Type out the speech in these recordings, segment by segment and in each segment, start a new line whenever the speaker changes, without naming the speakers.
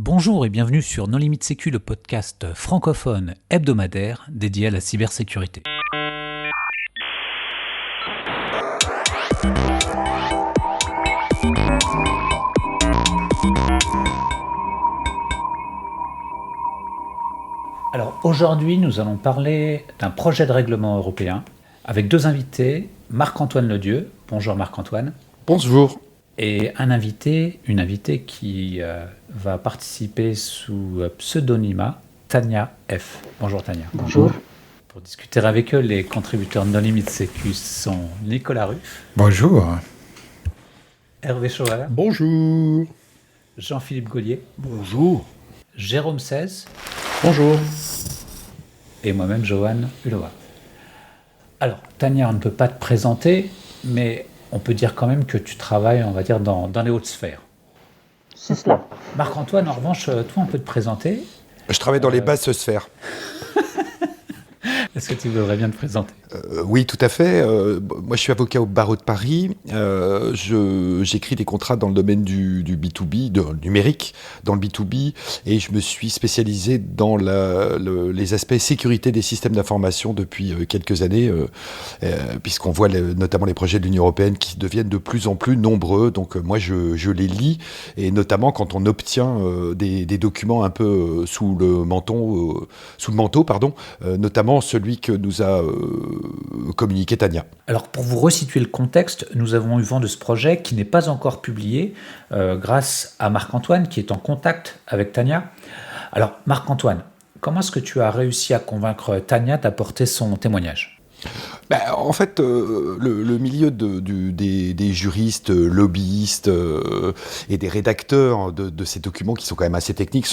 Bonjour et bienvenue sur Non Limite Sécu, le podcast francophone hebdomadaire dédié à la cybersécurité. Alors aujourd'hui, nous allons parler d'un projet de règlement européen avec deux invités, Marc-Antoine Ledieu. Bonjour Marc-Antoine.
Bonjour.
Et une invitée qui va participer sous pseudonymat, Tania F. Bonjour Tania.
Bonjour.
Pour discuter avec eux, les contributeurs de Non Limite Sécu sont Nicolas Ruff.
Bonjour.
Hervé Chauvel.
Bonjour.
Jean-Philippe Gaulier.
Bonjour.
Jérôme 16.
Bonjour.
Et moi-même, Johan Hulova. Alors, Tania, on ne peut pas te présenter, mais on peut dire quand même que tu travailles, on va dire, dans les hautes sphères.
C'est cela.
Marc-Antoine, en revanche, toi, on peut te présenter.
Je travaille dans les basses sphères.
Est-ce que tu voudrais bien te présenter ?
Oui, tout à fait. Moi, je suis avocat au barreau de Paris. J'écris des contrats dans le domaine du B2B, numérique, dans le B2B, et je me suis spécialisé dans les aspects sécurité des systèmes d'information depuis quelques années, puisqu'on voit notamment les projets de l'Union européenne qui deviennent de plus en plus nombreux. Donc moi, je les lis, et notamment quand on obtient des documents un peu sous le manteau, notamment celui que nous a communiqué Tania.
Alors pour vous resituer le contexte, nous avons eu vent de ce projet qui n'est pas encore publié grâce à Marc-Antoine qui est en contact avec Tania. Alors Marc-Antoine, comment est-ce que tu as réussi à convaincre Tania d'apporter son témoignage ?
En fait, le milieu des juristes, lobbyistes et des rédacteurs de ces documents qui sont quand même assez techniques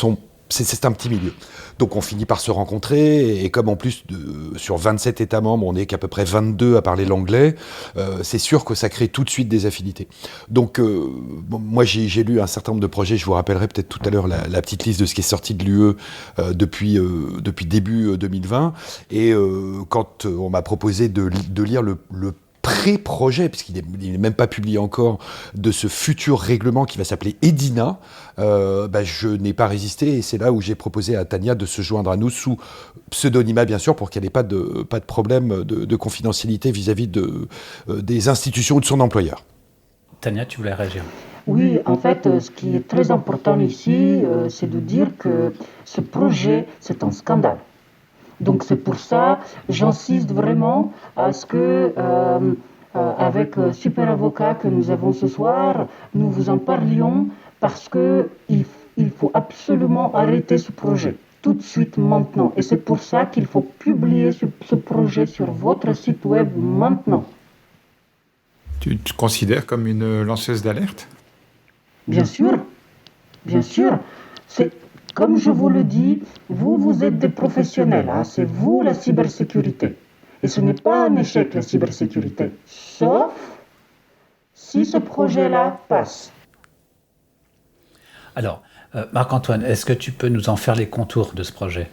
c'est un petit milieu. Donc on finit par se rencontrer, et comme en plus sur 27 États membres, on n'est qu'à peu près 22 à parler l'anglais, c'est sûr que ça crée tout de suite des affinités. Donc moi j'ai lu un certain nombre de projets, je vous rappellerai peut-être tout à l'heure la petite liste de ce qui est sorti de l'UE depuis début 2020, et quand on m'a proposé de lire le pré-projet, puisqu'il n'est même pas publié encore, de ce futur règlement qui va s'appeler EDINA, je n'ai pas résisté, et c'est là où j'ai proposé à Tania de se joindre à nous sous pseudonymat, bien sûr, pour qu'elle n'ait pas de problème de confidentialité vis-à-vis des institutions ou de son employeur.
Tania, tu voulais réagir ?
Oui, en fait, ce qui est très important ici, c'est de dire que ce projet, c'est un scandale. Donc c'est pour ça, j'insiste vraiment à ce que, avec Super Avocat que nous avons ce soir, nous vous en parlions, parce qu'il faut absolument arrêter ce projet, tout de suite maintenant. Et c'est pour ça qu'il faut publier ce projet sur votre site web maintenant.
Tu te considères comme une lanceuse d'alerte ?
Bien sûr. C'est... Comme je vous le dis, vous êtes des professionnels, hein, c'est vous la cybersécurité. Et ce n'est pas un échec la cybersécurité, sauf si ce projet-là passe.
Alors, Marc-Antoine, est-ce que tu peux nous en faire les contours de ce projet ?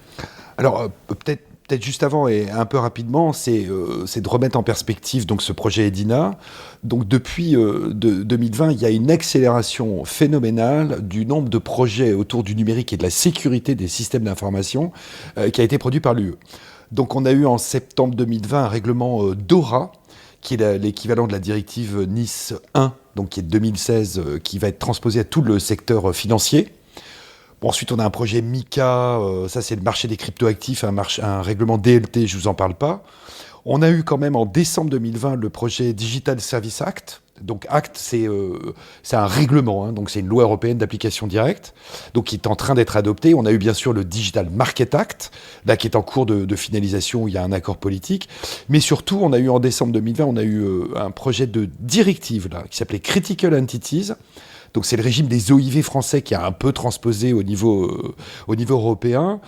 Alors peut-être juste avant et un peu rapidement, c'est de remettre en perspective donc ce projet EDINA. Donc depuis 2020, il y a une accélération phénoménale du nombre de projets autour du numérique et de la sécurité des systèmes d'information qui a été produit par l'UE. Donc on a eu en septembre 2020 un règlement DORA, qui est l'équivalent de la directive NIS 1, donc qui est de 2016, qui va être transposé à tout le secteur financier. Ensuite, on a un projet MICA, ça c'est le marché des cryptoactifs, un règlement DLT, je ne vous en parle pas. On a eu quand même en décembre 2020 le projet Digital Service Act. Donc Act, c'est un règlement, hein, donc c'est une loi européenne d'application directe, donc qui est en train d'être adoptée. On a eu bien sûr le Digital Market Act, là qui est en cours de finalisation, où il y a un accord politique. Mais surtout, on a eu en décembre 2020, on a eu un projet de directive là, qui s'appelait Critical Entities. Donc c'est le régime des OIV français qui a un peu transposé au niveau européen.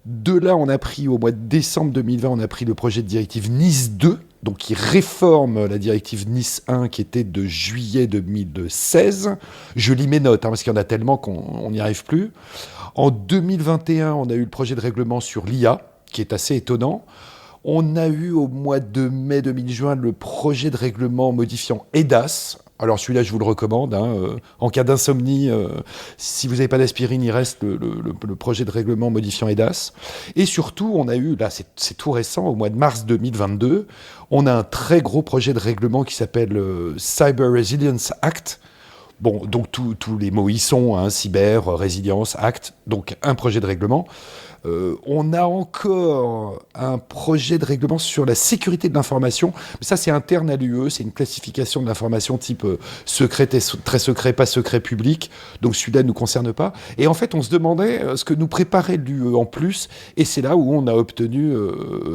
De là, on a pris, au mois de décembre 2020, on a pris le projet de directive NIS 2, donc qui réforme la directive NIS 1 qui était de juillet 2016. Je lis mes notes, parce qu'il y en a tellement qu'on n'y arrive plus. En 2021, on a eu le projet de règlement sur l'IA, qui est assez étonnant. On a eu au mois de mai 2020 le projet de règlement modifiant EDAS, Alors celui-là, je vous le recommande. En cas d'insomnie, si vous n'avez pas d'aspirine, il reste le projet de règlement modifiant EDAS. Et surtout, on a eu, là c'est tout récent, au mois de mars 2022, on a un très gros projet de règlement qui s'appelle Cyber Resilience Act. Bon, donc tous les mots y sont, cyber, résilience, act, donc un projet de règlement. On a encore un projet de règlement sur la sécurité de l'information. Mais ça, c'est interne à l'UE. C'est une classification de l'information type secret, très secret, pas secret public. Donc celui-là ne nous concerne pas. Et en fait, on se demandait ce que nous préparait l'UE en plus. Et c'est là où on a obtenu,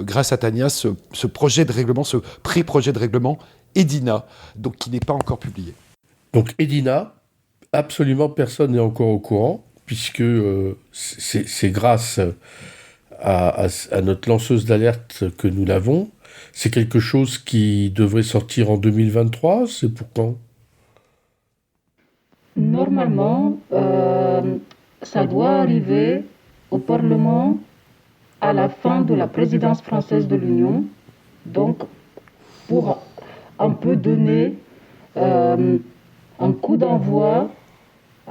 grâce à Tania, ce projet de règlement, ce pré-projet de règlement EDINA, donc qui n'est pas encore publié.
Donc EDINA, absolument personne n'est encore au courant, puisque c'est grâce à notre lanceuse d'alerte que nous l'avons. C'est quelque chose qui devrait sortir en 2023, c'est pour quand ?
Normalement, ça doit arriver au Parlement à la fin de la présidence française de l'Union, donc pour un peu donner un coup d'envoi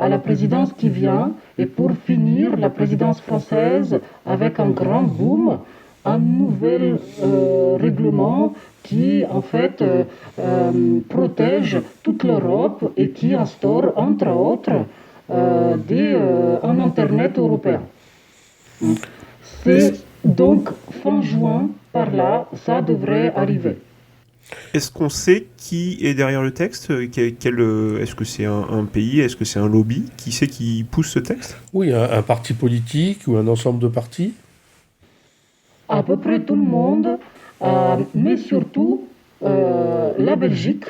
à la présidence qui vient, et pour finir la présidence française avec un grand boom, un nouvel règlement qui en fait protège toute l'Europe et qui instaure entre autres un Internet européen. C'est donc fin juin, par là, ça devrait arriver.
Est-ce qu'on sait qui est derrière le texte ? Est-ce que c'est un pays ? Est-ce que c'est un lobby ? Qui c'est qui pousse ce texte ?
Oui, un parti politique ou un ensemble de partis ?
À peu près tout le monde, mais surtout la Belgique,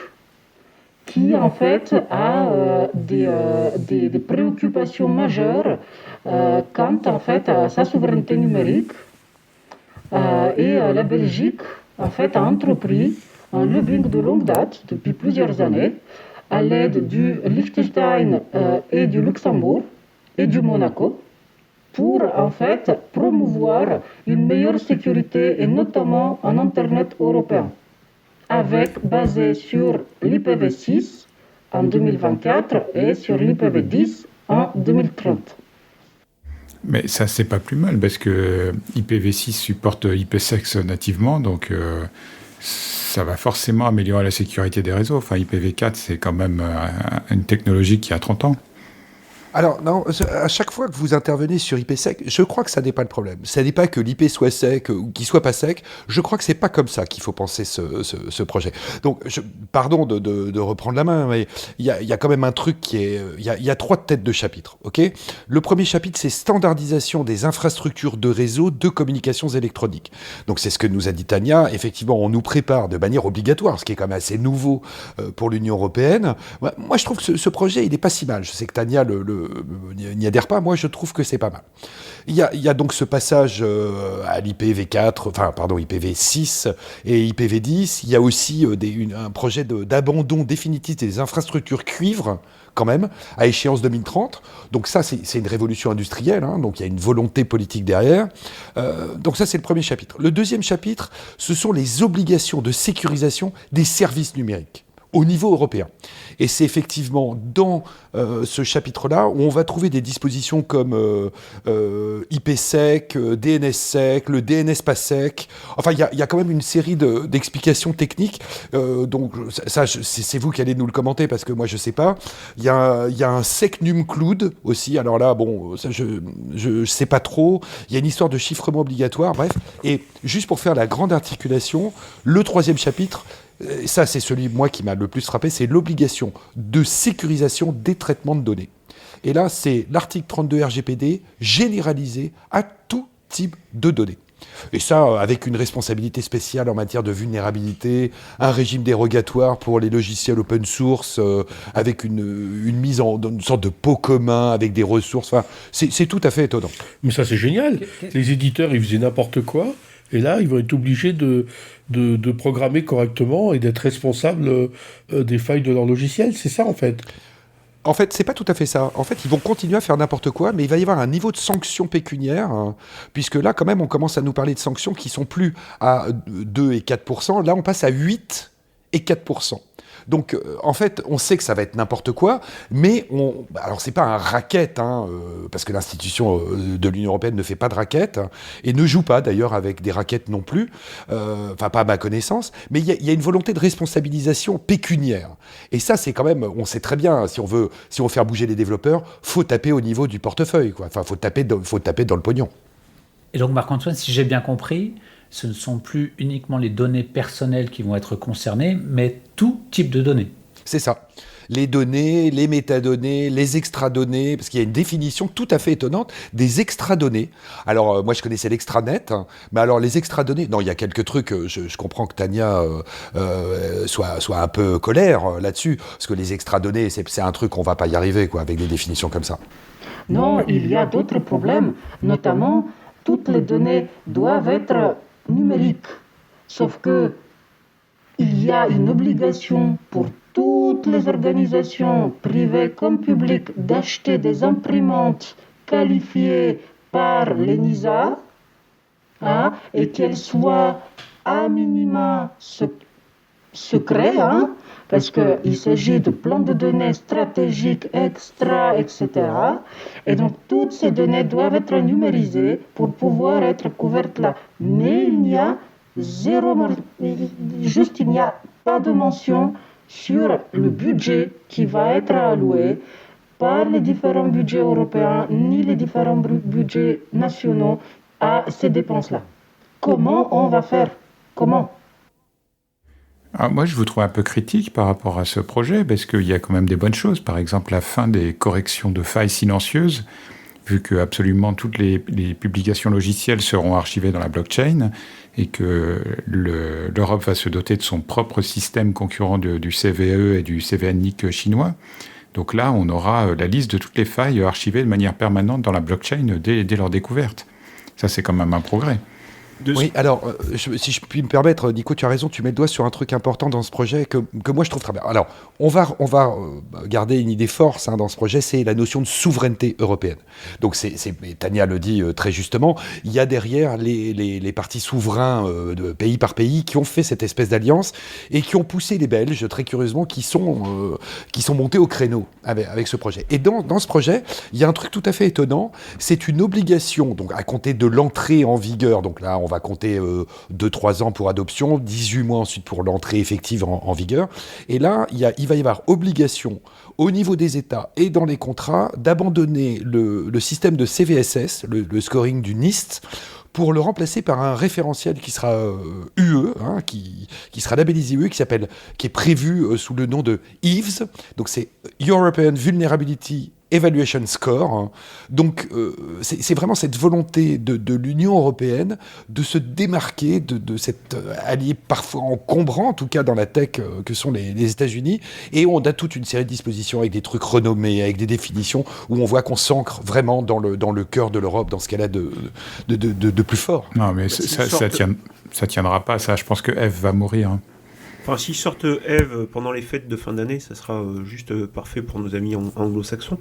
qui en fait a des préoccupations majeures quant en fait à sa souveraineté numérique. Et la Belgique en fait a entrepris un lobbying de longue date, depuis plusieurs années, à l'aide du Liechtenstein et du Luxembourg et du Monaco, pour en fait promouvoir une meilleure sécurité et notamment un Internet européen, basé sur l'IPv6 en 2024 et sur l'IPv10 en 2030.
Mais ça, c'est pas plus mal, parce que IPv6 supporte IPsec nativement, donc ça va forcément améliorer la sécurité des réseaux. Enfin, IPv4, c'est quand même une technologie qui a 30 ans.
Alors, non, à chaque fois que vous intervenez sur IPsec, je crois que ça n'est pas le problème. Ça n'est pas que l'IP soit sec ou qu'il soit pas sec. Je crois que c'est pas comme ça qu'il faut penser ce projet. Donc, pardon de reprendre la main, mais il y a quand même un truc qui est... Il y a 3 têtes de chapitre, ok ? Le premier chapitre, c'est standardisation des infrastructures de réseau de communications électroniques. Donc, c'est ce que nous a dit Tania. Effectivement, on nous prépare de manière obligatoire, ce qui est quand même assez nouveau pour l'Union européenne. Moi, je trouve que ce projet, il n'est pas si mal. Je sais que Tania n'y adhère pas, moi je trouve que c'est pas mal. Il y a donc ce passage à IPv6 et IPv10. Il y a aussi un projet d'abandon définitif des infrastructures cuivre, quand même, à échéance 2030. Donc ça, c'est une révolution industrielle, donc il y a une volonté politique derrière. Donc ça, c'est le premier chapitre. Le deuxième chapitre, ce sont les obligations de sécurisation des services numériques au niveau européen. Et c'est effectivement dans ce chapitre-là où on va trouver des dispositions comme IPsec, DNSSEC, le DNS-PASSEC. Enfin, il y a quand même une série d'explications techniques. Donc, ça, c'est vous qui allez nous le commenter parce que moi, je ne sais pas. Il y a un SecNumCloud aussi. Alors là, bon, ça, je ne sais pas trop. Il y a une histoire de chiffrement obligatoire. Bref. Et juste pour faire la grande articulation, le troisième chapitre, ça, c'est celui, moi, qui m'a le plus frappé, c'est l'obligation de sécurisation des traitements de données. Et là, c'est l'article 32 RGPD généralisé à tout type de données. Et ça, avec une responsabilité spéciale en matière de vulnérabilité, un régime dérogatoire pour les logiciels open source, avec une mise en une sorte de pot commun, avec des ressources. Enfin, c'est tout à fait étonnant.
Mais ça, c'est génial. Les éditeurs, ils faisaient n'importe quoi. Et là, ils vont être obligés de programmer correctement et d'être responsables des failles de leur logiciel. C'est ça, en fait.
En fait, c'est pas tout à fait ça. En fait, ils vont continuer à faire n'importe quoi, mais il va y avoir un niveau de sanctions pécuniaires, puisque là, quand même, on commence à nous parler de sanctions qui sont plus à 2 et 4%. Là, on passe à 8 et 4%. Donc, en fait, on sait que ça va être n'importe quoi, mais alors c'est pas un racket, parce que l'institution de l'Union européenne ne fait pas de racket, et ne joue pas d'ailleurs avec des raquettes non plus, enfin pas à ma connaissance, mais il y a une volonté de responsabilisation pécuniaire. Et ça, c'est quand même, on sait très bien, si on veut faire bouger les développeurs, faut taper au niveau du portefeuille, quoi. Enfin, faut taper dans le pognon.
Et donc Marc-Antoine, si j'ai bien compris, ce ne sont plus uniquement les données personnelles qui vont être concernées, mais tout type de données.
C'est ça. Les données, les métadonnées, les extradonnées, parce qu'il y a une définition tout à fait étonnante des extradonnées. Alors, moi, je connaissais l'extranet, mais alors les extradonnées, non, il y a quelques trucs, je comprends que Tania soit un peu colère là-dessus, parce que les extradonnées, c'est un truc qu'on va pas y arriver, quoi, avec des définitions comme ça.
Non, il y a d'autres problèmes, notamment toutes les données doivent être numériques, sauf que il y a une obligation pour toutes les organisations privées comme publiques d'acheter des imprimantes qualifiées par l'ENISA, et qu'elles soient à minima secrets, parce qu'il s'agit de plans de données stratégiques, extra, etc. Et donc toutes ces données doivent être numérisées pour pouvoir être couvertes là. Mais il n'y a pas de mention sur le budget qui va être alloué par les différents budgets européens ni les différents budgets nationaux à ces dépenses-là. Comment on va faire ? Comment ?
Alors moi, je vous trouve un peu critique par rapport à ce projet, parce qu'il y a quand même des bonnes choses. Par exemple, la fin des corrections de failles silencieuses, vu que absolument toutes les publications logicielles seront archivées dans la blockchain, et que l'Europe va se doter de son propre système concurrent du CVE et du CVNIC chinois. Donc là, on aura la liste de toutes les failles archivées de manière permanente dans la blockchain dès leur découverte. Ça, c'est quand même un progrès.
Oui, alors, si je puis me permettre, Nico, tu as raison, tu mets le doigt sur un truc important dans ce projet que moi je trouve très bien. Alors, on va garder une idée force dans ce projet, c'est la notion de souveraineté européenne. Donc, Tania le dit très justement, il y a derrière les partis souverains de pays par pays qui ont fait cette espèce d'alliance et qui ont poussé les Belges, très curieusement, qui sont montés au créneau avec ce projet. Et dans ce projet, il y a un truc tout à fait étonnant, c'est une obligation, donc à compter de l'entrée en vigueur, donc là, on va compter 2-3 ans pour adoption, 18 mois ensuite pour l'entrée effective en vigueur. Et là, il va y avoir obligation au niveau des États et dans les contrats d'abandonner le système de CVSS, le scoring du NIST, pour le remplacer par un référentiel qui sera UE, qui sera labellisé UE, qui est prévu sous le nom de EVES. Donc c'est European Vulnerability Evaluation Score. Donc, c'est vraiment cette volonté de l'Union européenne de se démarquer de cet allié parfois encombrant, en tout cas dans la tech, que sont les États-Unis. Et on a toute une série de dispositions avec des trucs renommés, avec des définitions où on voit qu'on s'ancre vraiment dans le cœur de l'Europe, dans ce qu'elle a de plus fort.
Non, mais ça tiendra pas, ça. Je pense que Eve va mourir.
Enfin, s'ils sortent Eve pendant les fêtes de fin d'année, ça sera juste parfait pour nos amis anglo-saxons.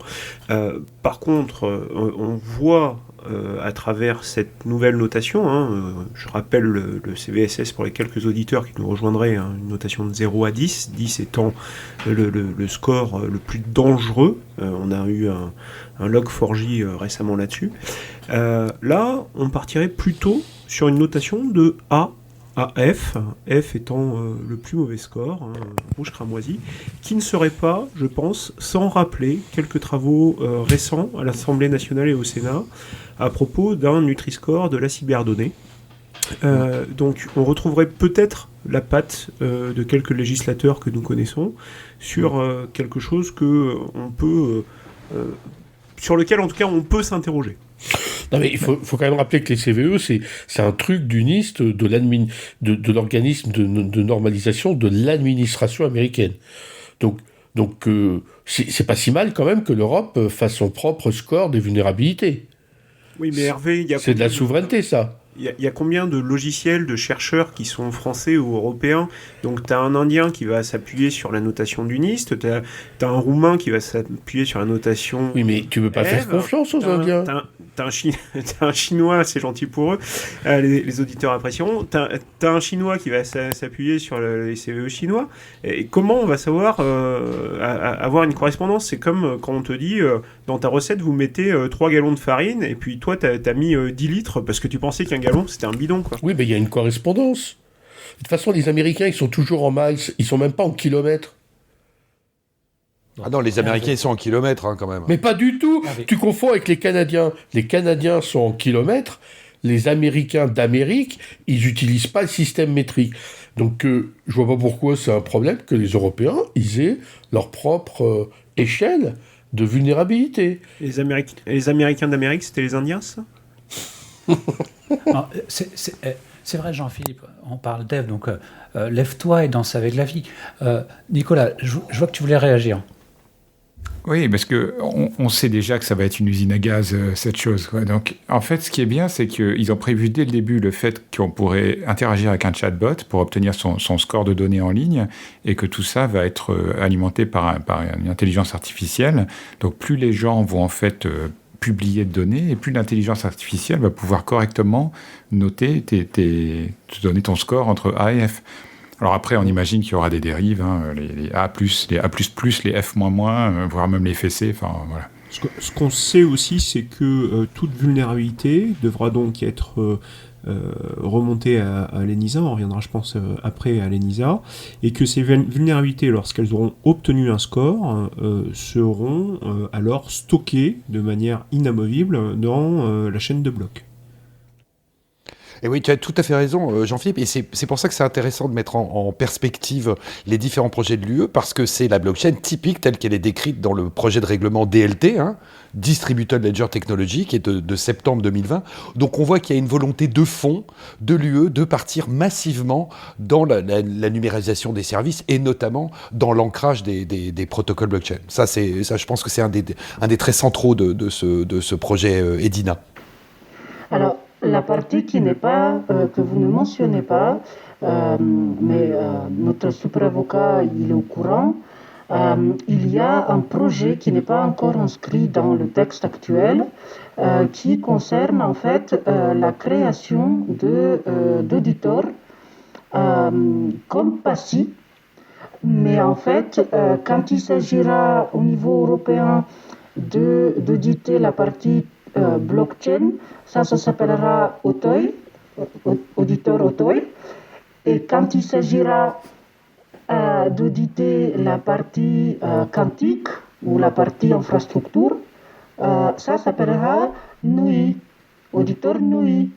Par contre, on voit à travers cette nouvelle notation, je rappelle le CVSS pour les quelques auditeurs qui nous rejoindraient, une notation de 0 à 10, 10 étant le score le plus dangereux. On a eu un Log4j récemment là-dessus. Là, on partirait plutôt sur une notation de A à F, F étant le plus mauvais score, rouge cramoisi, qui ne serait pas, je pense, sans rappeler quelques travaux récents à l'Assemblée nationale et au Sénat à propos d'un Nutri-Score de la cyberdonnée. Donc on retrouverait peut-être la patte de quelques législateurs que nous connaissons sur quelque chose sur lequel en tout cas on peut s'interroger.
Non, mais il faut quand même rappeler que les CVE, c'est un truc du NIST, de l'organisme de normalisation de l'administration américaine. Donc c'est pas si mal quand même que l'Europe fasse son propre score des vulnérabilités.
Oui, mais Hervé,
c'est de la souveraineté, ça.
Il y a combien de logiciels, de chercheurs qui sont français ou européens ? Donc, tu as un Indien qui va s'appuyer sur la notation du NIST, tu as un Roumain qui va s'appuyer sur la notation...
Oui, mais tu ne peux pas faire confiance aux Indiens.
t'as un Chinois, c'est gentil pour eux, les auditeurs apprécieront, t'as un Chinois qui va s'appuyer sur les CVE chinois, et comment on va savoir avoir une correspondance? C'est comme quand on te dit, dans ta recette, vous mettez 3 gallons de farine, et puis toi, t'as mis 10 litres, parce que tu pensais qu'un gallon, c'était un bidon, quoi.
Oui, mais il y a une correspondance. De toute façon, les Américains, ils sont toujours en miles, ils sont même pas en kilomètres.
Ah non, les Américains, ils sont en kilomètres, hein, quand même.
Mais pas du tout. Tu confonds avec les Canadiens. Les Canadiens sont en kilomètres. Les Américains d'Amérique, ils n'utilisent pas le système métrique. Donc, je vois pas pourquoi c'est un problème que les Européens, ils aient leur propre échelle de vulnérabilité.
Les Américains d'Amérique, c'était les Indiens, ça?
Non, c'est vrai, Jean-Philippe, on parle d'Ève, donc lève-toi et danse avec la vie. Nicolas, je vois que tu voulais réagir.
Oui, parce qu'on sait déjà que ça va être une usine à gaz, cette chose, quoi. Donc, en fait, ce qui est bien, c'est qu'ils ont prévu dès le début le fait qu'on pourrait interagir avec un chatbot pour obtenir son score de données en ligne, et que tout ça va être alimenté par une intelligence artificielle. Donc, plus les gens vont en fait publier de données, et plus l'intelligence artificielle va pouvoir correctement noter, te donner ton score entre A et F. Alors après, on imagine qu'il y aura des dérives, hein, les A+, les A++, les F-, voire même les FSC, enfin voilà.
Ce qu'on sait aussi, c'est que toute vulnérabilité devra donc être remontée à l'ENISA, on reviendra je pense après à l'ENISA, et que ces vulnérabilités, lorsqu'elles auront obtenu un score, seront alors stockées de manière inamovible dans la chaîne de blocs.
Et oui, tu as tout à fait raison, Jean-Philippe, et c'est pour ça que c'est intéressant de mettre en perspective les différents projets de l'UE, parce que c'est la blockchain typique telle qu'elle est décrite dans le projet de règlement DLT, hein, Distributed Ledger Technology, qui est de septembre 2020. Donc on voit qu'il y a une volonté de fond de l'UE de partir massivement dans la numérisation des services, et notamment dans l'ancrage des protocoles blockchain. Ça, je pense que c'est un des traits centraux de ce projet EDINA.
Alors, la partie qui n'est pas, que vous ne mentionnez pas, mais notre super avocat, il est au courant, il y a un projet qui n'est pas encore inscrit dans le texte actuel, qui concerne en fait la création d'auditeurs comme PASI, mais en fait, quand il s'agira au niveau européen d'auditer la partie blockchain, ça s'appellera OTOI, auditeur OTOI. Et quand il s'agira d'auditer la partie quantique ou la partie infrastructure, ça s'appellera NUI, auditeur NUI.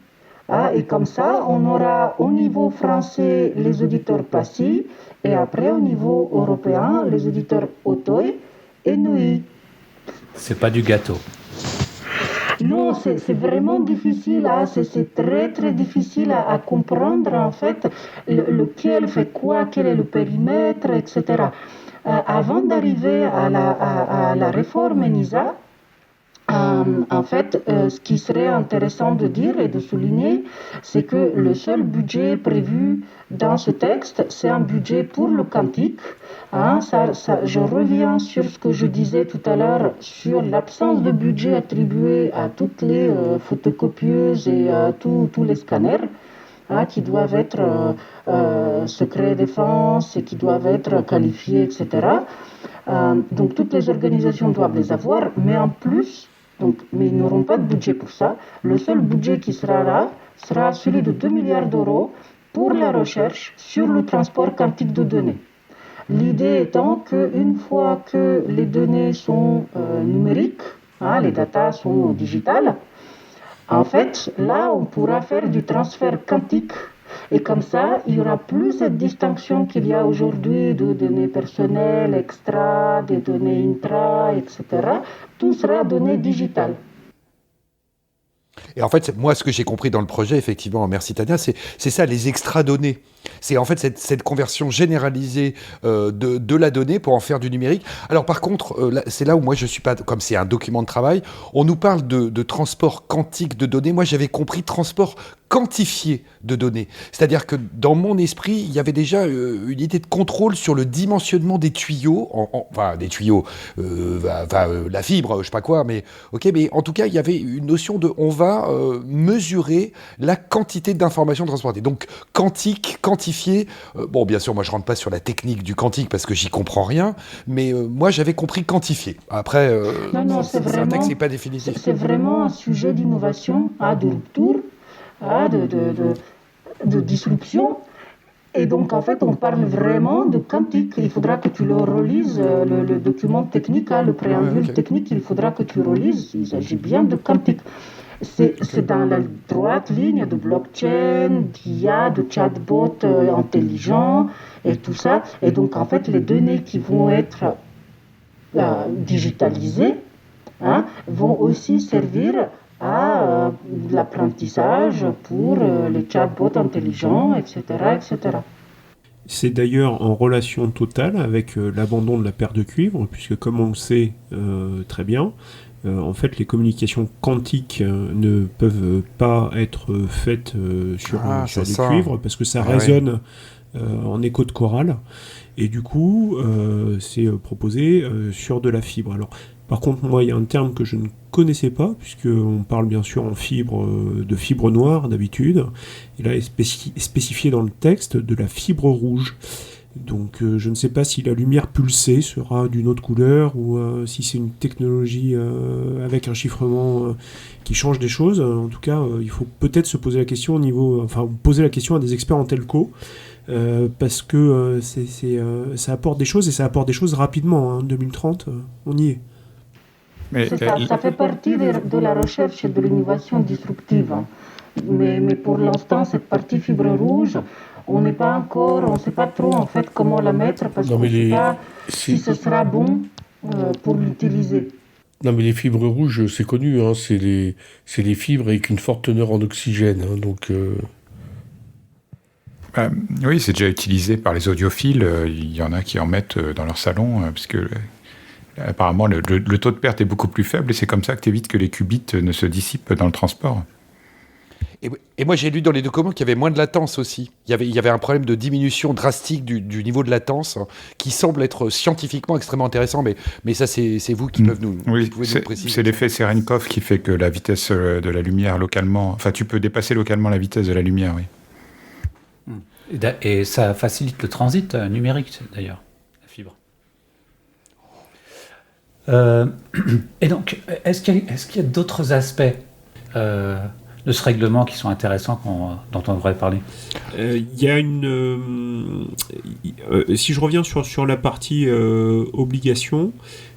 Et comme ça, on aura au niveau français les auditeurs PASI et après au niveau européen les auditeurs OTOI et NUI.
C'est pas du gâteau.
Non, c'est vraiment difficile, c'est très très difficile à comprendre en fait lequel fait quoi, quel est le périmètre, etc. Avant d'arriver à la réforme ENISA, en fait, ce qui serait intéressant de dire et de souligner, c'est que le seul budget prévu dans ce texte, c'est un budget pour le quantique. Je reviens sur ce que je disais tout à l'heure sur l'absence de budget attribué à toutes les photocopieuses et à tous les scanners. Qui doivent être secret défense et qui doivent être qualifiés, etc. Donc toutes les organisations doivent les avoir, mais en plus, mais ils n'auront pas de budget pour ça. Le seul budget qui sera là sera celui de 2 milliards d'euros pour la recherche sur le transport quantique de données. L'idée étant qu'une fois que les données sont numériques, les datas sont digitales, en fait, là, on pourra faire du transfert quantique. Et comme ça, il n'y aura plus cette distinction qu'il y a aujourd'hui de données personnelles, extra, des données intra, etc. Tout sera données digitales.
Et en fait, moi, ce que j'ai compris dans le projet, effectivement, merci Tania, c'est ça, les extra-données. C'est en fait cette conversion généralisée de la donnée pour en faire du numérique. Alors par contre, c'est là où moi je suis pas, comme c'est un document de travail, on nous parle de transport quantique de données. Moi j'avais compris transport quantifiée de données. C'est-à-dire que dans mon esprit, il y avait déjà une idée de contrôle sur le dimensionnement des tuyaux, la fibre, je sais pas quoi, mais en tout cas, il y avait une notion de on va mesurer la quantité d'informations transportées. Donc quantique, quantifié. Bon, bien sûr, moi je rentre pas sur la technique du quantique parce que j'y comprends rien, mais moi j'avais compris quantifié. Après,
c'est
un
vraiment,
texte n'est pas définitif.
c'est vraiment un sujet d'innovation, de rupture, de disruption. Et donc, en fait, on parle vraiment de quantique. Il faudra que tu le relises, le document technique, le préambule technique, il faudra que tu relises. Il s'agit bien de quantique. C'est dans la droite ligne de blockchain, d'IA, de chatbot intelligent et tout ça. Et donc, en fait, les données qui vont être digitalisées vont aussi servir à l'apprentissage pour les chatbots intelligents, etc., etc.
C'est d'ailleurs en relation totale avec l'abandon de la paire de cuivre, puisque comme on le sait très bien, en fait, les communications quantiques ne peuvent pas être faites sur du cuivre, parce que ça résonne en écho de chorale, et du coup, c'est proposé sur de la fibre. Alors, par contre, moi, il y a un terme que je ne connaissais pas, puisqu'on parle bien sûr en fibre, de fibre noire d'habitude, et là, est spécifié dans le texte de la fibre rouge. Donc je ne sais pas si la lumière pulsée sera d'une autre couleur ou si c'est une technologie avec un chiffrement qui change des choses. En tout cas, il faut peut-être se poser la question poser la question à des experts en telco parce que ça apporte des choses et ça apporte des choses rapidement. 2030, on y est.
Mais ça fait partie de la recherche et de l'innovation disruptive. Mais pour l'instant, cette partie fibre rouge, on ne sait pas trop en fait comment la mettre parce qu'on ne sait pas si ce sera bon pour l'utiliser.
Non mais les fibres rouges, c'est connu, c'est les fibres avec une forte teneur en oxygène.
Oui, c'est déjà utilisé par les audiophiles. Il y en a qui en mettent dans leur salon, parce que apparemment le taux de perte est beaucoup plus faible et c'est comme ça que tu évites que les qubits ne se dissipent dans le transport.
Et moi, j'ai lu dans les documents qu'il y avait moins de latence aussi. Il y avait un problème de diminution drastique du niveau de latence qui semble être scientifiquement extrêmement intéressant. Mais ça, c'est vous qui pouvez nous préciser.
C'est l'effet Cherenkov qui fait que la vitesse de la lumière localement... Enfin, tu peux dépasser localement la vitesse de la lumière, oui.
Et ça facilite le transit numérique, d'ailleurs, la fibre. Et donc, est-ce qu'il y a d'autres aspects de ce règlement qui sont intéressants dont on devrait parler?
Il y a si je reviens sur la partie obligations,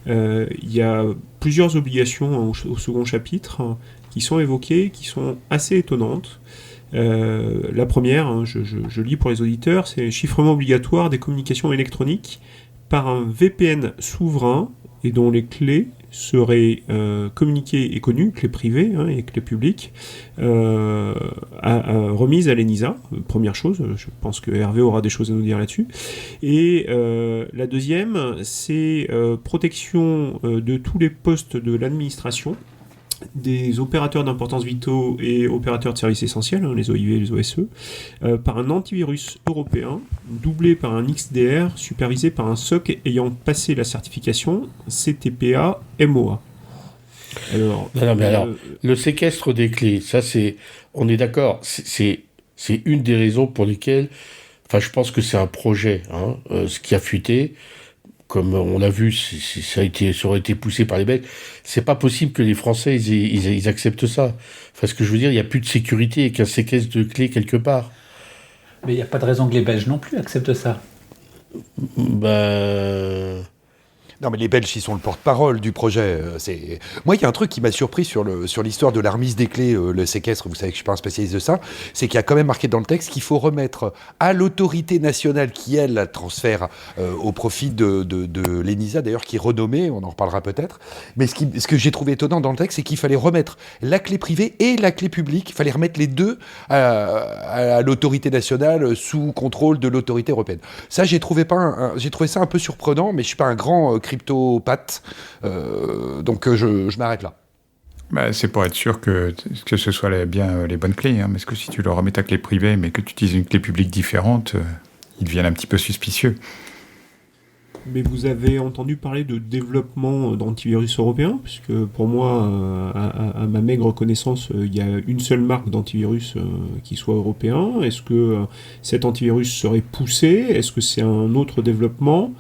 il y a plusieurs obligations au second chapitre qui sont évoquées, qui sont assez étonnantes. La première, je lis pour les auditeurs, c'est chiffrement obligatoire des communications électroniques par un VPN souverain et dont les clés seraient communiquées et connues, clés privées et clés publiques, remises à l'ENISA. Première chose, je pense que Hervé aura des choses à nous dire là-dessus. Et la deuxième, c'est protection de tous les postes de l'administration, des opérateurs d'importance vitaux et opérateurs de services essentiels, les OIV et les OSE, par un antivirus européen, doublé par un XDR, supervisé par un SOC ayant passé la certification CTPA-MOA.
Alors, le séquestre des clés, ça on est d'accord, c'est une des raisons pour lesquelles, je pense que c'est un projet, ce qui a fuité. Comme on l'a vu, ça aurait été poussé par les Belges. C'est pas possible que les Français ils acceptent ça. Ce que je veux dire, il n'y a plus de sécurité avec un séquestre de clés quelque part.
Mais il n'y a pas de raison que les Belges non plus acceptent ça.
Non, mais les Belges, ils sont le porte-parole du projet. Moi, il y a un truc qui m'a surpris sur l'histoire de la remise des clés, le séquestre, vous savez que je ne suis pas un spécialiste de ça, c'est qu'il y a quand même marqué dans le texte qu'il faut remettre à l'autorité nationale qui, elle, la transfère au profit de l'ENISA, d'ailleurs, qui est renommée, on en reparlera peut-être. Mais ce que j'ai trouvé étonnant dans le texte, c'est qu'il fallait remettre la clé privée et la clé publique, il fallait remettre les deux à l'autorité nationale sous contrôle de l'autorité européenne. Ça, j'ai trouvé ça un peu surprenant, mais je ne suis pas un grand crypto-pâte, donc je m'arrête là.
C'est pour être sûr que ce soit bien les bonnes clés. Hein, parce que si tu leur remets ta clé privée, mais que tu utilises une clé publique différente, ils deviennent un petit peu suspicieux.
Mais vous avez entendu parler de développement d'antivirus européen, puisque pour moi, à ma maigre connaissance, il y a une seule marque d'antivirus qui soit européen. Est-ce que cet antivirus serait poussé? Est-ce que c'est un autre développement?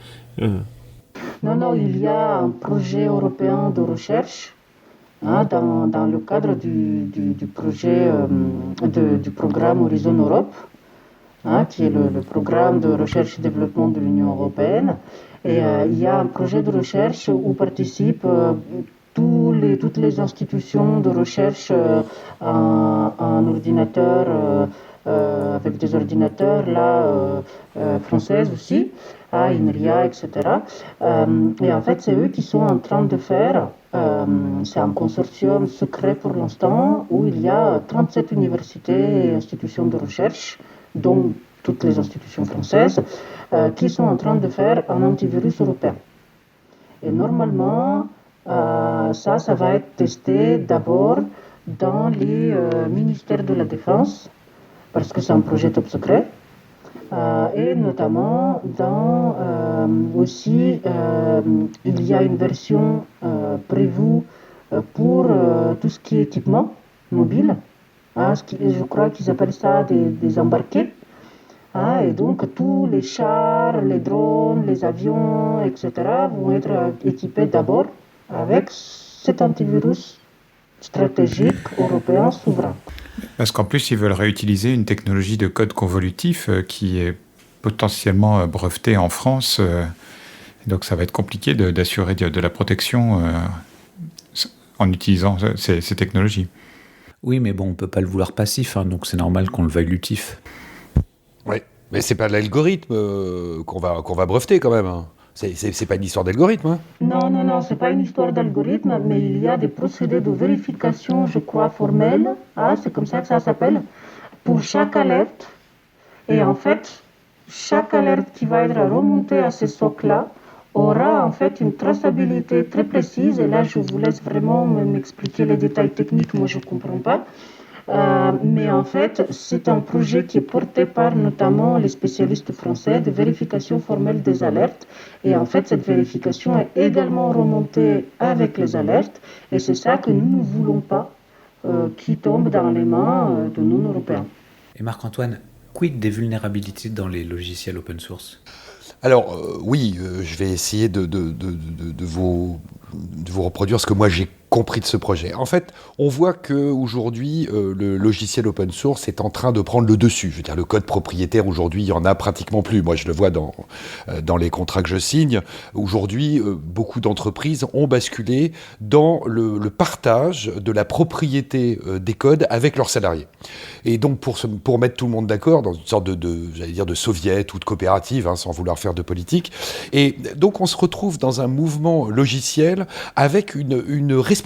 Non, il y a un projet européen de recherche dans le cadre du projet du programme Horizon Europe, qui est le programme de recherche et développement de l'Union européenne. Et il y a un projet de recherche où participent toutes les institutions de recherche en ordinateur, avec des ordinateurs françaises aussi, INRIA, etc. Et en fait, c'est eux qui sont en train de faire, c'est un consortium secret pour l'instant, où il y a 37 universités et institutions de recherche, dont toutes les institutions françaises, qui sont en train de faire un antivirus européen. Et normalement, ça va être testé d'abord dans les ministères de la Défense, parce que c'est un projet top secret, et notamment aussi, il y a une version prévue pour tout ce qui est équipement mobile, je crois qu'ils appellent ça des embarqués. Et donc tous les chars, les drones, les avions, etc. vont être équipés d'abord avec cet antivirus stratégique européen souverain.
Parce qu'en plus, ils veulent réutiliser une technologie de code convolutif qui est potentiellement brevetée en France. Donc ça va être compliqué d'assurer de la protection en utilisant ces technologies.
Oui, mais bon, on ne peut pas le vouloir passif, donc c'est normal qu'on le veuille lutif.
Oui, mais c'est pas l'algorithme qu'on va breveter quand même. Hein. C'est pas une histoire d'algorithme. Hein.
Non, c'est pas une histoire d'algorithme, mais il y a des procédés de vérification, je crois, formels, c'est comme ça que ça s'appelle, pour chaque alerte. Et en fait, chaque alerte qui va être remontée à ces socles-là aura en fait une traçabilité très précise. Et là, je vous laisse vraiment m'expliquer les détails techniques, moi je ne comprends pas. Mais en fait, c'est un projet qui est porté par notamment les spécialistes français de vérification formelle des alertes. Et en fait, cette vérification est également remontée avec les alertes. Et c'est ça que nous ne voulons pas qui tombe dans les mains de non-européens.
Et Marc-Antoine, quid des vulnérabilités dans les logiciels open source ?
Alors, oui, je vais essayer de vous reproduire ce que moi j'ai compris de ce projet. En fait, on voit qu'aujourd'hui, le logiciel open source est en train de prendre le dessus. Je veux dire, le code propriétaire, aujourd'hui, il n'y en a pratiquement plus. Moi, je le vois dans les contrats que je signe. Aujourd'hui, beaucoup d'entreprises ont basculé dans le partage de la propriété des codes avec leurs salariés. Et donc, pour mettre tout le monde d'accord, dans une sorte de soviet ou de coopérative, sans vouloir faire de politique. Et donc, on se retrouve dans un mouvement logiciel avec une responsabilité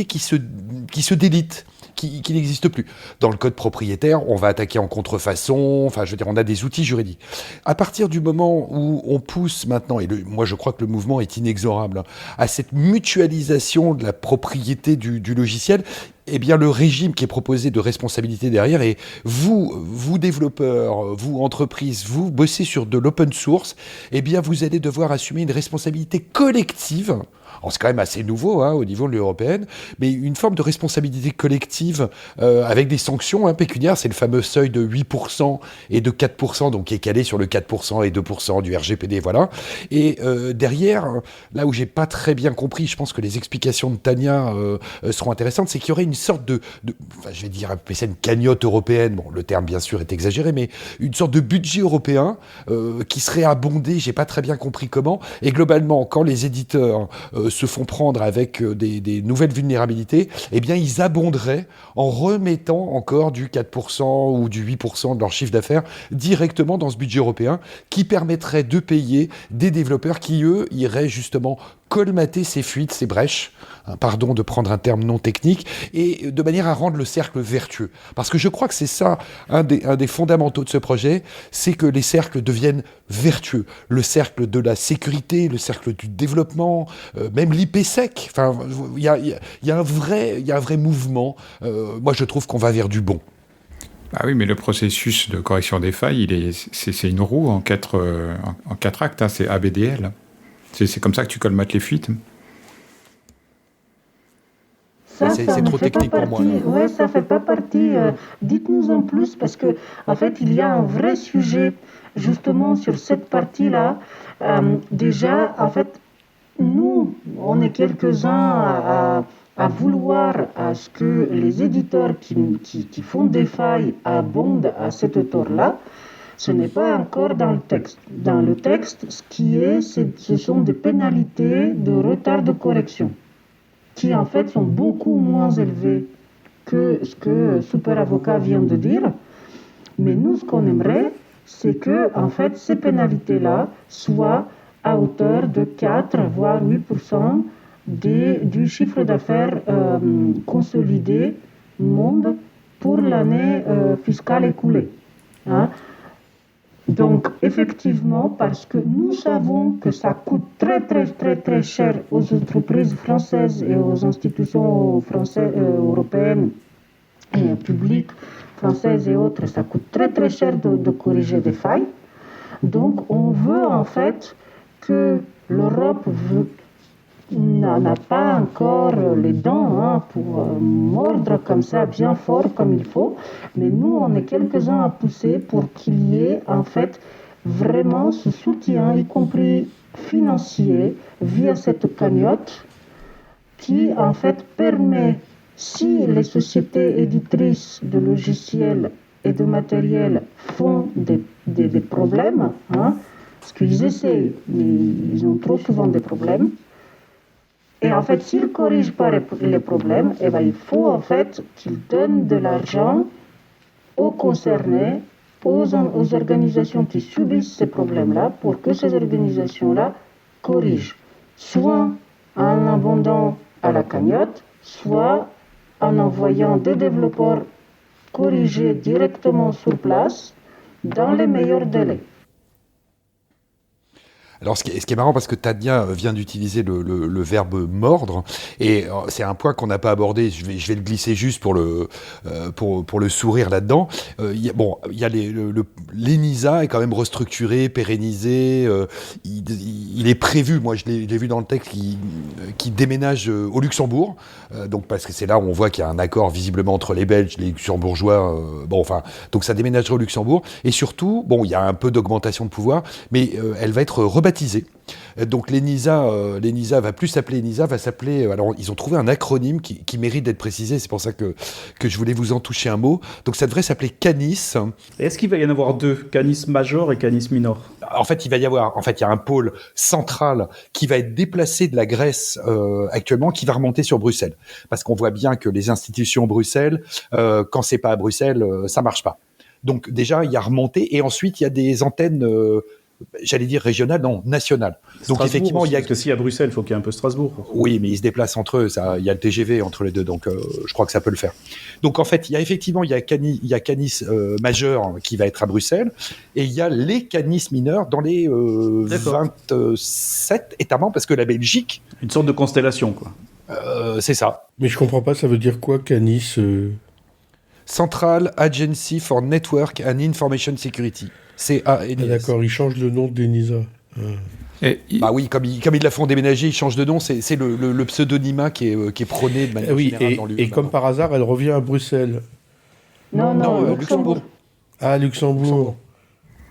qui se délite, qui n'existe plus. Dans le code propriétaire, on va attaquer en contrefaçon, enfin, je veux dire, on a des outils juridiques. À partir du moment où on pousse maintenant, et moi je crois que le mouvement est inexorable, à cette mutualisation de la propriété du logiciel, eh bien, le régime qui est proposé de responsabilité derrière, et vous développeurs, vous entreprises, vous bossez sur de l'open source, eh bien, vous allez devoir assumer une responsabilité collective. Alors, c'est quand même assez nouveau au niveau de l'Union européenne, mais une forme de responsabilité collective avec des sanctions pécuniaires. C'est le fameux seuil de 8% et de 4%, donc qui est calé sur le 4% et 2% du RGPD, voilà. Et derrière, là où j'ai pas très bien compris, je pense que les explications de Tania seront intéressantes, c'est qu'il y aurait une sorte je vais dire, appeler ça une cagnotte européenne, bon, le terme bien sûr est exagéré, mais une sorte de budget européen qui serait abondé, j'ai pas très bien compris comment, et globalement, quand les éditeurs se font prendre avec des nouvelles vulnérabilités, eh bien, ils abonderaient en remettant encore du 4% ou du 8% de leur chiffre d'affaires directement dans ce budget européen qui permettrait de payer des développeurs qui, eux, iraient justement colmater ces fuites, ces brèches, pardon de prendre un terme non technique, et de manière à rendre le cercle vertueux. Parce que je crois que c'est ça, un des fondamentaux de ce projet, c'est que les cercles deviennent vertueux. Le cercle de la sécurité, le cercle du développement, même l'IPsec. Enfin, il y a un vrai mouvement. Moi, je trouve qu'on va vers du bon.
Ah oui, mais le processus de correction des failles, c'est une roue en 4 actes, hein, c'est ABDL. C'est comme ça que tu colmates les fuites.
C'est trop technique pour moi.
Oui, ça ne fait pas partie. Dites-nous en plus, parce que en fait, il y a un vrai sujet justement sur cette partie-là. Déjà, en fait, nous, on est quelques-uns à vouloir à ce que les éditeurs qui font des failles abondent à cette hauteur-là. Ce n'est pas encore dans le texte. Dans le texte, ce sont des pénalités de retard de correction, qui en fait sont beaucoup moins élevées que ce que Super Avocat vient de dire. Mais nous, ce qu'on aimerait, c'est que en fait, ces pénalités-là soient à hauteur de 4 voire 8% du chiffre d'affaires consolidé monde pour l'année fiscale écoulée. Hein? Donc, effectivement, parce que nous savons que ça coûte très cher aux entreprises françaises et aux institutions européennes et publiques françaises et autres, ça coûte très cher de corriger des failles. Donc, on veut en fait que l'Europe n'a pas encore les dents pour mordre comme ça bien fort comme il faut, mais nous on est quelques-uns à pousser pour qu'il y ait en fait vraiment ce soutien, y compris financier, via cette cagnotte qui en fait permet, si les sociétés éditrices de logiciels et de matériel font des problèmes, parce qu'ils essayent, mais ils ont trop souvent des problèmes. Et en fait, s'ils ne corrigent pas les problèmes, il faut en fait qu'ils donnent de l'argent aux concernés, aux organisations qui subissent ces problèmes-là, pour que ces organisations-là corrigent. Soit en abondant à la cagnotte, soit en envoyant des développeurs corriger directement sur place dans les meilleurs délais.
Alors, ce qui est marrant, parce que Tania vient d'utiliser le verbe mordre, et c'est un point qu'on n'a pas abordé. Je vais le glisser juste pour le sourire là-dedans. L'ENISA est quand même restructuré, pérennisé. Il est prévu, moi je l'ai vu dans le texte, qui déménage au Luxembourg. Donc parce que c'est là où on voit qu'il y a un accord visiblement entre les Belges, les Luxembourgeois. Donc ça déménagerait au Luxembourg. Et surtout, il y a un peu d'augmentation de pouvoir, mais elle va être rebaptisée. Donc l'ENISA va plus s'appeler ENISA, va s'appeler... alors ils ont trouvé un acronyme qui mérite d'être précisé, c'est pour ça que je voulais vous en toucher un mot. Donc ça devrait s'appeler Canis.
Est-ce qu'il va y en avoir deux, Canis Major et Canis Minor?
En fait, il y a un pôle central qui va être déplacé de la Grèce actuellement, qui va remonter sur Bruxelles. Parce qu'on voit bien que les institutions Bruxelles, quand c'est pas à Bruxelles, ça marche pas. Donc déjà, il y a remonté, et ensuite il y a des antennes... j'allais dire régional, non, national.
Donc effectivement, il y a que si à Bruxelles, il faut qu'il y ait un peu Strasbourg.
Oui, mais ils se déplacent entre eux. Il y a le TGV entre les deux, donc je crois que ça peut le faire. Donc en fait, il y a Canis majeur qui va être à Bruxelles, et il y a les Canis mineurs dans les 27 États membres, parce que la Belgique...
Une sorte de constellation, quoi.
C'est ça.
Mais je comprends pas, ça veut dire quoi, Canis
Central Agency for Network and Information Security. CANIS.
D'accord, ils changent le nom d'ENISA.
Bah oui, comme ils la font déménager, ils changent de nom. C'est le pseudonymat qui est prôné de manière générale dans l'UE.
Et comme par hasard, elle revient à Bruxelles.
Non, Luxembourg.
Ah, Luxembourg.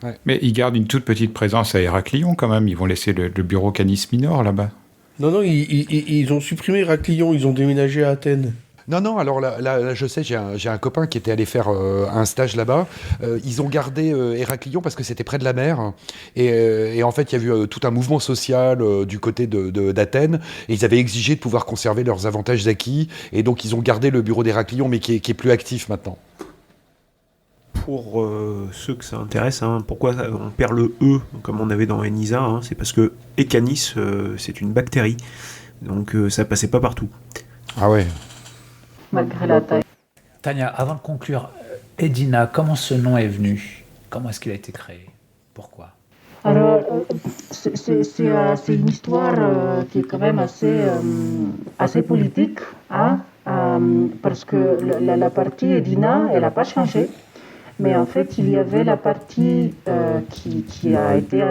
Ouais. Mais ils gardent une toute petite présence à Héraclion quand même. Ils vont laisser le bureau Canis Minor là-bas.
Non, ils ont supprimé Héraclion. Ils ont déménagé à Athènes.
Non, alors là, je sais, j'ai un copain qui était allé faire un stage là-bas. Ils ont gardé Héraclion parce que c'était près de la mer. Et en fait, il y a eu tout un mouvement social du côté d'Athènes. Et ils avaient exigé de pouvoir conserver leurs avantages acquis. Et donc, ils ont gardé le bureau d'Héraclion, mais qui est plus actif maintenant.
pour ceux que ça intéresse, hein, pourquoi on perd le E comme on avait dans ENISA, hein, c'est parce que Ecanis, c'est une bactérie, donc ça passait pas partout.
Ah ouais.
malgré la taille.
Tania, avant de conclure, Edina, comment ce nom est venu? Comment est-ce qu'il a été créé? Pourquoi?
Alors, c'est une histoire qui est quand même assez politique, hein, parce que la partie Edina, elle n'a pas changé, mais en fait, il y avait la partie qui a été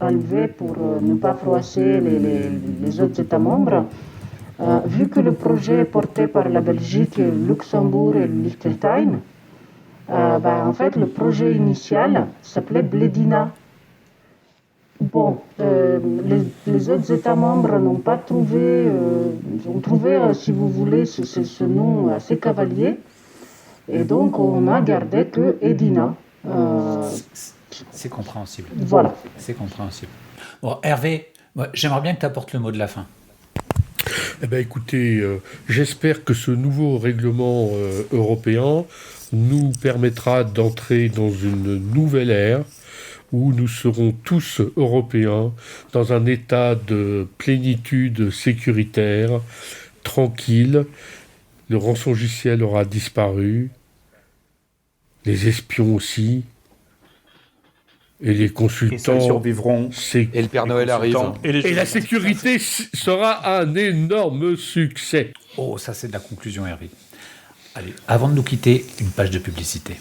enlevée pour ne pas froisser les autres États membres. Vu que le projet est porté par la Belgique, le Luxembourg et le Liechtenstein, en fait, le projet initial s'appelait Bledina. Bon, les autres États membres n'ont pas trouvé, ont trouvé, si vous voulez, ce nom assez cavalier, et donc on a gardé que Edina.
C'est compréhensible.
Voilà.
C'est compréhensible. Bon, Hervé, j'aimerais bien que tu apportes le mot de la fin.
Eh bien, écoutez, j'espère que ce nouveau règlement européen nous permettra d'entrer dans une nouvelle ère où nous serons tous européens dans un état de plénitude sécuritaire, tranquille. Le rançongiciel aura disparu, les espions aussi, et les
Et
consultants
seuls survivront.
Et le Père Noël arrive.
Et la sécurité sera un énorme succès.
Oh, ça c'est de la conclusion, Hervé. Allez, avant de nous quitter, une page de publicité.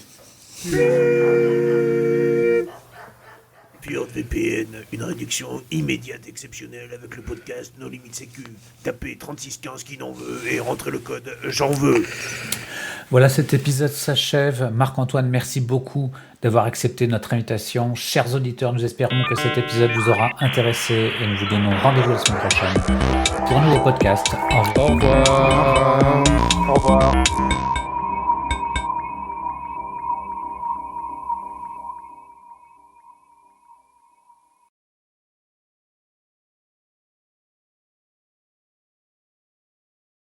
VPN, une réduction immédiate exceptionnelle avec le podcast No Limit Sécu. Tapez 3615 qui n'en veut et rentrez le code j'en veux.
Voilà, cet épisode s'achève. Marc-Antoine, merci beaucoup d'avoir accepté notre invitation. Chers auditeurs, nous espérons que cet épisode vous aura intéressé et nous vous donnons rendez-vous la semaine prochaine pour un nouveau podcast. Au revoir.
Au revoir.